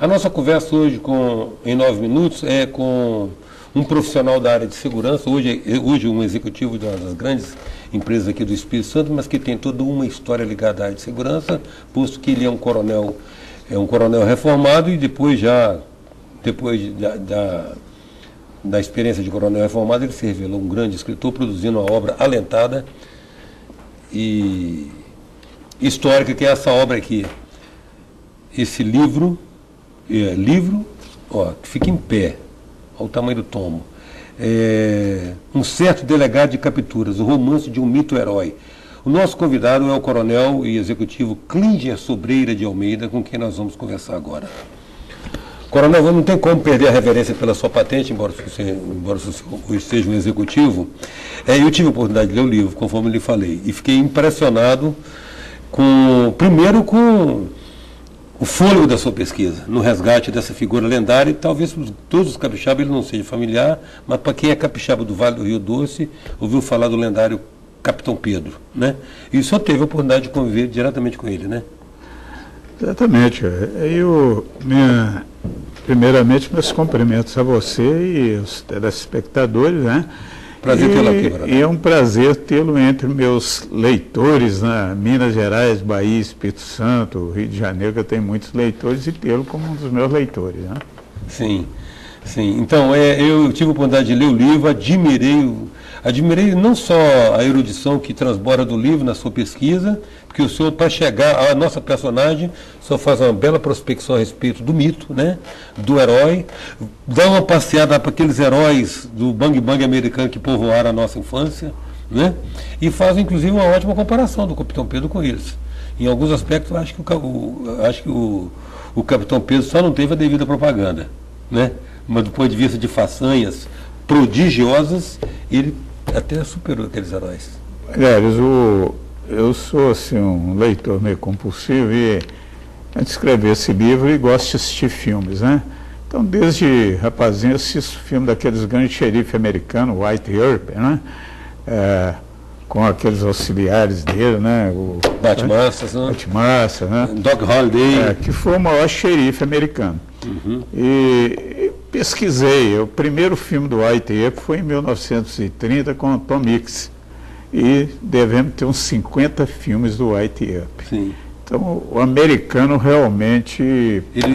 nossa conversa hoje, em 9 minutos, é com um profissional da área de segurança, hoje um executivo de uma das grandes empresas aqui do Espírito Santo, mas que tem toda uma história ligada à área de segurança, posto que ele é um coronel reformado e depois da experiência de coronel reformado, ele se revelou um grande escritor, produzindo uma obra alentada e histórica, que é essa obra aqui. Esse livro, que fica em pé, olha o tamanho do tomo. Um certo delegado de capturas, o romance de um mito-herói. O nosso convidado é o coronel e executivo Clínger Sobreira de Almeida, com quem nós vamos conversar agora. Coronel, não tem como perder a reverência pela sua patente, embora você seja um executivo. Eu tive a oportunidade de ler o livro, conforme lhe falei, e fiquei impressionado primeiro com o fôlego da sua pesquisa, no resgate dessa figura lendária, e talvez todos os capixabas ele não seja familiar, mas para quem é capixaba do Vale do Rio Doce, ouviu falar do lendário Capitão Pedro, né? E só teve a oportunidade de conviver diretamente com ele, né? Exatamente. Primeiramente, meus cumprimentos a você e os telespectadores, né? Prazer tê-lo aqui, Coronel. E é um prazer tê-lo entre meus leitores, né? Minas Gerais, Bahia, Espírito Santo, Rio de Janeiro, que eu tenho muitos leitores, e tê-lo como um dos meus leitores, né? Sim. Então, eu tive a oportunidade de ler o livro, admirei não só a erudição que transborda do livro na sua pesquisa, porque o senhor, para chegar à nossa personagem, só faz uma bela prospecção a respeito do mito, né, do herói, dá uma passeada para aqueles heróis do bang bang americano que povoaram a nossa infância, né, e faz inclusive uma ótima comparação do Capitão Pedro com eles. Em alguns aspectos, eu acho que o Capitão Pedro só não teve a devida propaganda, né, mas do ponto de vista de façanhas prodigiosas, ele até superou aqueles heróis. Aliás, eu sou assim, um leitor meio compulsivo e antes de escrever esse livro e gosto de assistir filmes, né? Então, desde rapazinho, eu assisto filme daqueles grandes xerife americanos, White Earp, né? Com aqueles auxiliares dele, né? O Batmassa, né? Doc Holliday. Que foi o maior xerife americano. Uhum. E pesquisei. O primeiro filme do White Earp foi em 1930 com o Tom Mix. E devemos ter uns 50 filmes do White Earp. Sim. Então, o americano realmente ele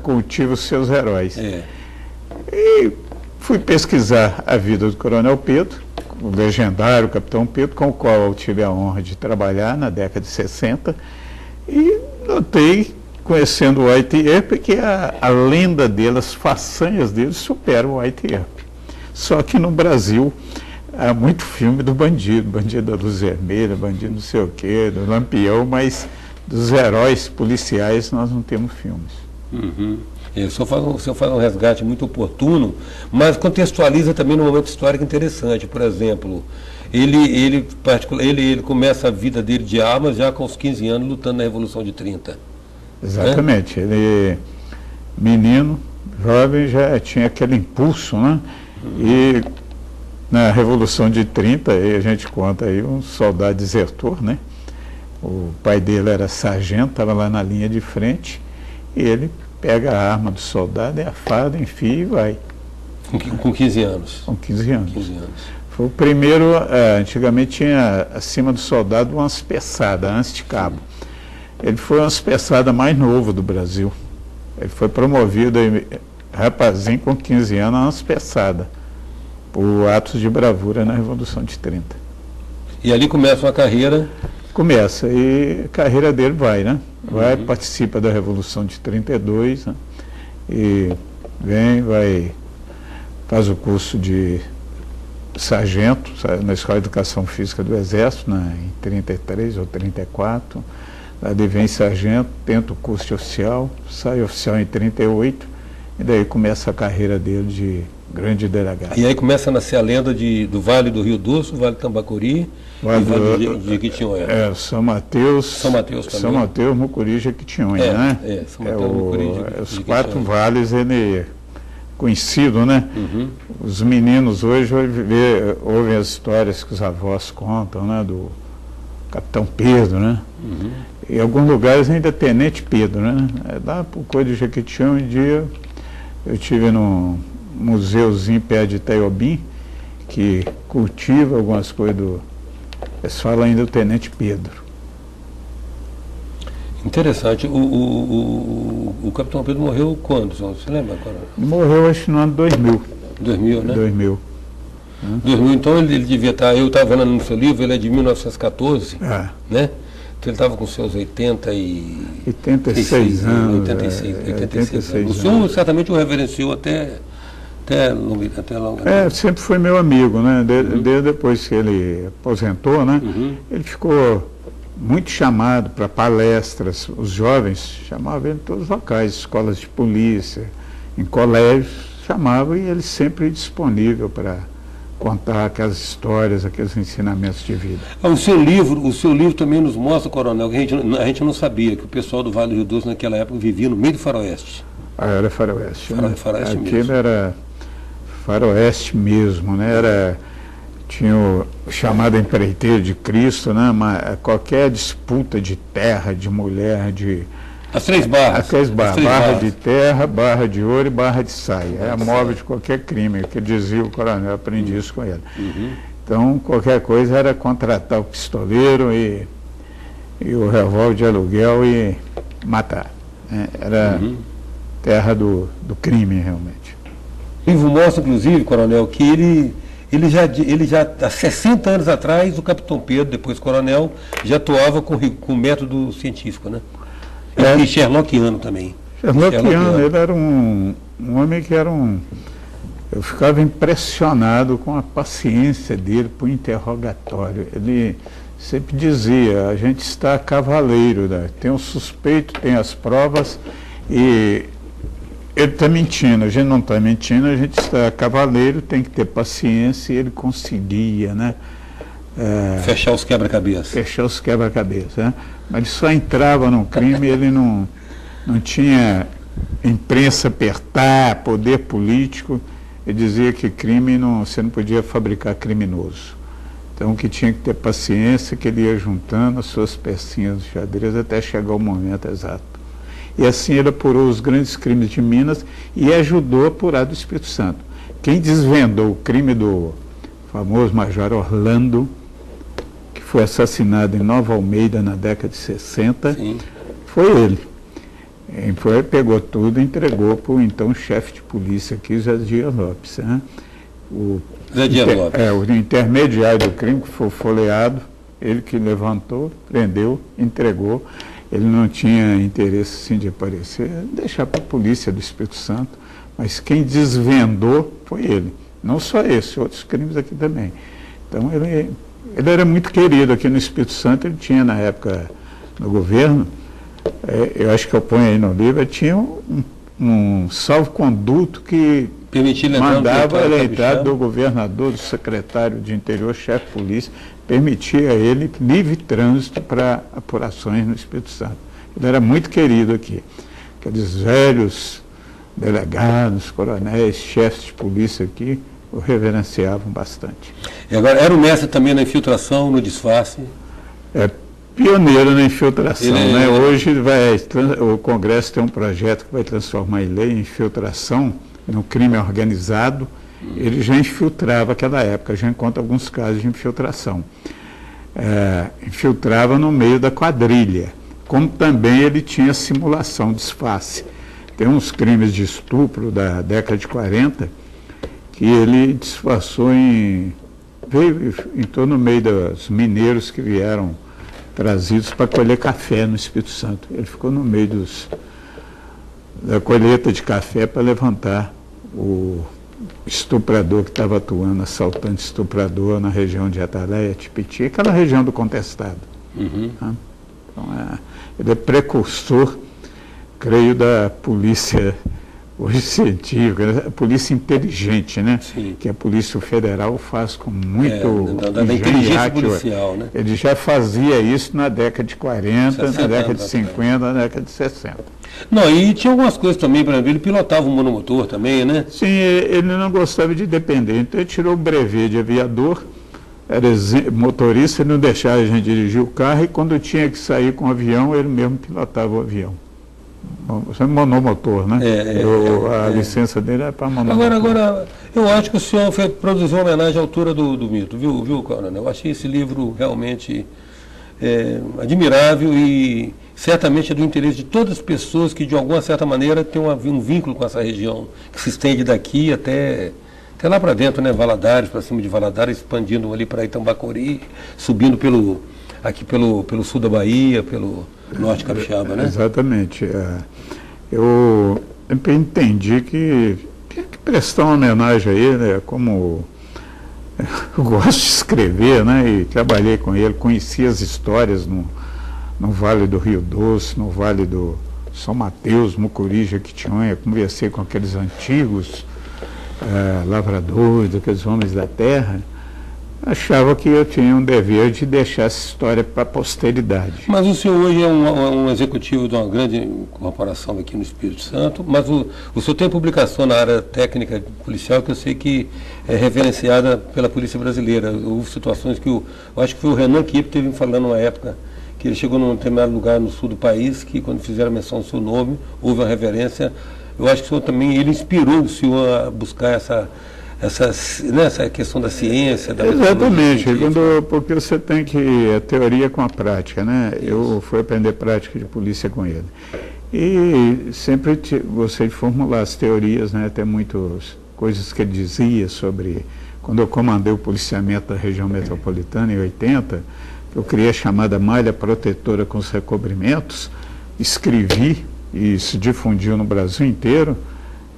cultiva os seus heróis. E fui pesquisar a vida do Coronel Pedro, o legendário Capitão Pedro, com o qual eu tive a honra de trabalhar na década de 60, e notei, conhecendo o White Earp, que a lenda dele, as façanhas dele superam o White Earp. Só que no Brasil há muito filme do bandido da Luz Vermelha, bandido não sei o quê, do Lampião, mas dos heróis policiais nós não temos filmes. Uhum. O senhor faz um resgate muito oportuno, mas contextualiza também num momento histórico interessante. Por exemplo, ele começa a vida dele de armas já com os 15 anos, lutando na Revolução de 30. Exatamente. Ele, menino, jovem, já tinha aquele impulso, né? E na Revolução de 30, aí a gente conta aí um soldado desertor, né? O pai dele era sargento, estava lá na linha de frente, e ele pega a arma do soldado, a fada, enfia e vai. Com 15 anos? Com 15 anos. Foi o primeiro, antigamente tinha acima do soldado uma aspeçada, antes de cabo. Ele foi uma aspeçada mais novo do Brasil. Ele foi promovido, rapazinho com 15 anos, a uma aspeçada, por atos de bravura na Revolução de 30. E ali começa uma carreira? Começa, e a carreira dele vai, né? Vai, participa da Revolução de 32, né? E faz o curso de sargento na Escola de Educação Física do Exército, né? Em 33 ou 34. Ele vem sargento, tenta o curso de oficial, sai oficial em 38, e daí começa a carreira dele de grande delegado. E aí começa a nascer a lenda do Vale do Rio Doce, o Vale do Tambacuri, o Vale de Jequitinhonha. São Mateus também. São Mateus, Mucuri e Jequitinhonha, né? São Mateus, Mucuri e Jequitinhonha. Os 4 vales, ele é conhecido, né? Uhum. Os meninos hoje ouvem as histórias que os avós contam, né? Do Capitão Pedro, né? Uhum. Em alguns lugares ainda Tenente Pedro, né? Lá por coisa de Jequitinhonha, um dia eu estive num museuzinho perto de Itaiobim, que cultiva algumas coisas do... Eles falam ainda do Tenente Pedro. Interessante. O Capitão Pedro morreu quando, você lembra agora? Ele morreu, acho, no ano 2000. 2000, né? 2000. 2000, então ele devia estar... Eu estava vendo no seu livro, ele é de 1914, né? Então ele estava com seus 86 anos. 86 anos. O senhor certamente o reverenciou até logo. Sempre foi meu amigo, né? Desde depois que ele aposentou, né? Ele ficou muito chamado para palestras. Os jovens chamavam ele em todos os locais, escolas de polícia, em colégios, chamavam, e ele sempre disponível para contar aquelas histórias, aqueles ensinamentos de vida. O seu livro também nos mostra, Coronel, que a gente não sabia que o pessoal do Vale do Rio Doce naquela época vivia no meio do faroeste. Era faroeste. Faroeste Aquilo mesmo. Era faroeste mesmo, né? Tinha o chamado empreiteiro de Cristo, né? Qualquer disputa de terra, de mulher, de... As três barras. Barra de terra, barra de ouro e barra de saia. É a móvel de qualquer crime, que dizia o coronel, aprendi isso com ele. Então, qualquer coisa era contratar o pistoleiro e o revólver de aluguel e matar. Era terra do crime, realmente. O livro mostra, inclusive, Coronel, que ele já há 60 anos atrás, o Capitão Pedro, depois Coronel, já atuava com método científico, né? E Sherlockiano também. Sherlockiano, ele era um homem que era eu ficava impressionado com a paciência dele para o interrogatório. Ele sempre dizia, a gente está cavaleiro, né? Tem o suspeito, tem as provas, e ele está mentindo, a gente não está mentindo, a gente está cavaleiro, tem que ter paciência, e ele conseguia, né? Fechar os quebra-cabeça. Né? Mas ele só entrava no crime, ele não tinha imprensa apertar, poder político. Ele dizia que crime você não podia fabricar criminoso. Então que tinha que ter paciência, que ele ia juntando as suas pecinhas de xadrez até chegar o momento exato. E assim ele apurou os grandes crimes de Minas e ajudou a apurar do Espírito Santo. Quem desvendou o crime do famoso Major Orlando, que foi assassinado em Nova Almeida na década de 60, Sim. foi ele. Ele pegou tudo e entregou para o então chefe de polícia aqui, Zé Dias Lopes. Né? O intermediário do crime, que foi folheado, ele que levantou, prendeu, entregou. Ele não tinha interesse assim, de aparecer, deixar para a polícia do Espírito Santo, mas quem desvendou foi ele. Não só esse, outros crimes aqui também. Então ele era muito querido aqui no Espírito Santo. Ele tinha, na época, no governo, eu acho que eu ponho aí no livro, ele tinha um salvo-conduto que mandava a entrada do governador, do secretário de interior, chefe de polícia, permitia a ele livre trânsito para apurações no Espírito Santo. Ele era muito querido aqui. Aqueles velhos delegados, coronéis, chefes de polícia aqui, o reverenciavam bastante. E agora, era o mestre também na infiltração, no disfarce? Pioneiro na infiltração, né? Hoje o Congresso tem um projeto que vai transformar em lei infiltração no crime organizado. Ele já infiltrava naquela época, já encontra alguns casos de infiltração. Infiltrava no meio da quadrilha, como também ele tinha simulação, disfarce. Tem uns crimes de estupro da década de 40 que ele disfarçou veio entrou no meio dos mineiros que vieram trazidos para colher café no Espírito Santo. Ele ficou no meio da colheita de café para levantar o estuprador que estava atuando, assaltante estuprador na região de Ataleia, Tipiti, aquela região do contestado. Tá? Então, ele é precursor, creio, da polícia hoje científica, né? A polícia inteligente, né? Sim. Que a Polícia Federal faz com muito da inteligência policial, né? Ele já fazia isso na década de 40, na década de 50, na década de 60. Não, e tinha algumas coisas também, por exemplo, ele pilotava um monomotor também, né? Sim, ele não gostava de depender, então ele tirou o brevet de aviador, era motorista, ele não deixava a gente dirigir o carro, e quando tinha que sair com o avião, ele mesmo pilotava o avião. Monomotor, né? A licença dele é para monomotor. Agora, eu acho que o senhor produziu uma homenagem à altura do mito, viu, coronel? Eu achei esse livro realmente admirável e certamente é do interesse de todas as pessoas que, de alguma certa maneira, têm um vínculo com essa região, que se estende daqui até lá para dentro, né? Valadares, para cima de Valadares, expandindo ali para Itambacori, subindo aqui pelo sul da Bahia, pelo norte capixaba, né? Exatamente. Eu entendi que tinha que prestar uma homenagem a ele, né? Como eu gosto de escrever, né? E trabalhei com ele, conheci as histórias no Vale do Rio Doce, no Vale do São Mateus, Mucuri, Jequitinhonha, conversei com aqueles antigos lavradores, aqueles homens da terra. Achava que eu tinha um dever de deixar essa história para a posteridade. Mas o senhor hoje é um executivo de uma grande corporação aqui no Espírito Santo, mas o senhor tem publicação na área técnica policial que eu sei que é reverenciada pela Polícia Brasileira. Houve situações que eu acho que foi o Renan Kipp teve falando uma época que ele chegou num determinado lugar no sul do país, que quando fizeram menção ao seu nome, houve uma reverência. Eu acho que o senhor também, ele inspirou o senhor a buscar essa questão da ciência, da Exatamente, porque você tem que a teoria com a prática, né? Isso. Eu fui aprender prática de polícia com ele. E sempre gostei de formular as teorias, né? Tem muitas coisas que ele dizia sobre... Quando eu comandei o policiamento da região metropolitana em 80, eu criei a chamada malha protetora com os recobrimentos, escrevi e se difundiu no Brasil inteiro.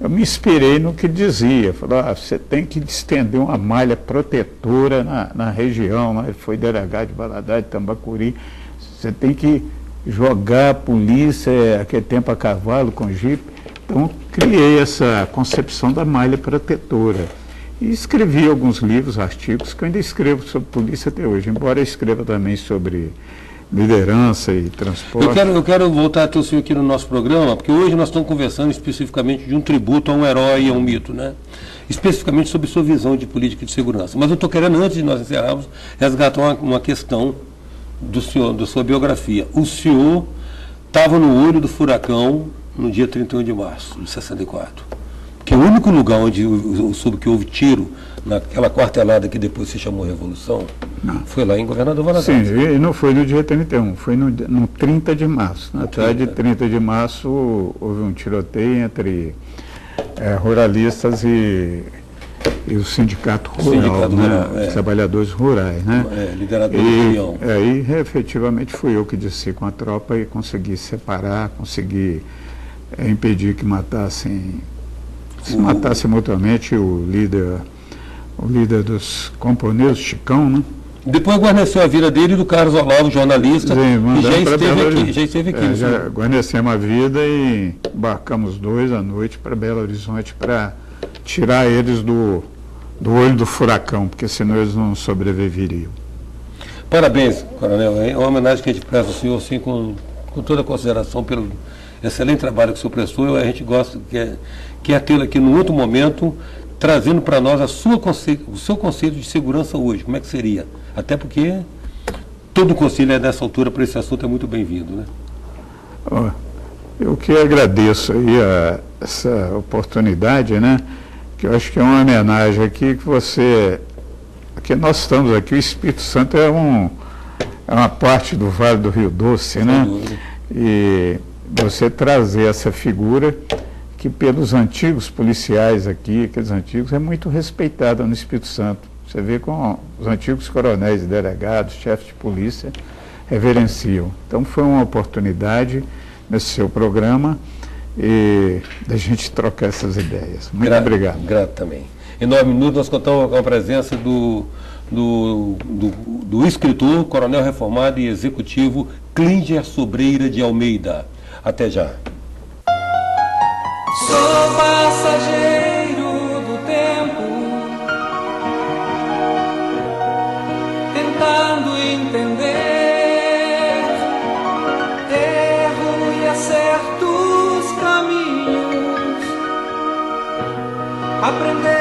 Eu me inspirei no que dizia, falou, você tem que estender uma malha protetora na região, né? Ele foi delegado de Valadares, de Tambacuri, você tem que jogar a polícia, aquele tempo a cavalo, com jipe. Então, criei essa concepção da malha protetora. E escrevi alguns livros, artigos, que eu ainda escrevo sobre polícia até hoje, embora eu escreva também sobre liderança e transporte. Eu quero voltar até o senhor aqui no nosso programa, porque hoje nós estamos conversando especificamente de um tributo a um herói e a um mito, né? Especificamente sobre sua visão de política de segurança. Mas eu estou querendo, antes de nós encerrarmos, resgatar uma questão do senhor, da sua biografia. O senhor estava no olho do furacão no dia 31 de março de 64. Porque o único lugar onde eu soube que houve tiro, naquela quartelada que depois se chamou Revolução, foi lá em Governador Valadares. Sim, e não foi no dia 31, foi no 30 de março. Na tarde de 30 de março houve um tiroteio entre ruralistas e o sindicato rural, né? Os trabalhadores rurais, né? Liderado pelo União. E efetivamente fui eu que desci com a tropa e consegui separar, consegui impedir que matassem mutuamente o líder dos companheiros, Chicão, né? Depois guarneceu a vida dele e do Carlos Olavo, jornalista, que já esteve aqui. Já guarnecemos a vida e embarcamos 2 à noite para Belo Horizonte para tirar eles do olho do furacão, porque senão eles não sobreviveriam. Parabéns, coronel. É uma homenagem que a gente presta ao senhor, assim, com toda a consideração pelo excelente trabalho que o senhor prestou. A gente gosta, quer tê-lo aqui num outro momento, trazendo para nós o seu conceito de segurança hoje. Como é que seria? Até porque todo conselho nessa altura para esse assunto é muito bem-vindo, né? Eu que agradeço aí essa oportunidade, né? Que eu acho que é uma homenagem aqui que nós estamos aqui, o Espírito Santo é uma parte do Vale do Rio Doce, né? E você trazer essa figura que pelos antigos policiais aqui, aqueles antigos, é muito respeitada no Espírito Santo. Você vê com os antigos coronéis e delegados, chefes de polícia, reverenciam. Então foi uma oportunidade nesse seu programa e da gente trocar essas ideias. Muito obrigado. Grato também. Em 9 minutos nós contamos com a presença do escritor, coronel reformado e executivo Clínger Sobreira de Almeida. Até já. Sou passageiro do tempo, tentando entender erro e acerto os caminhos, aprender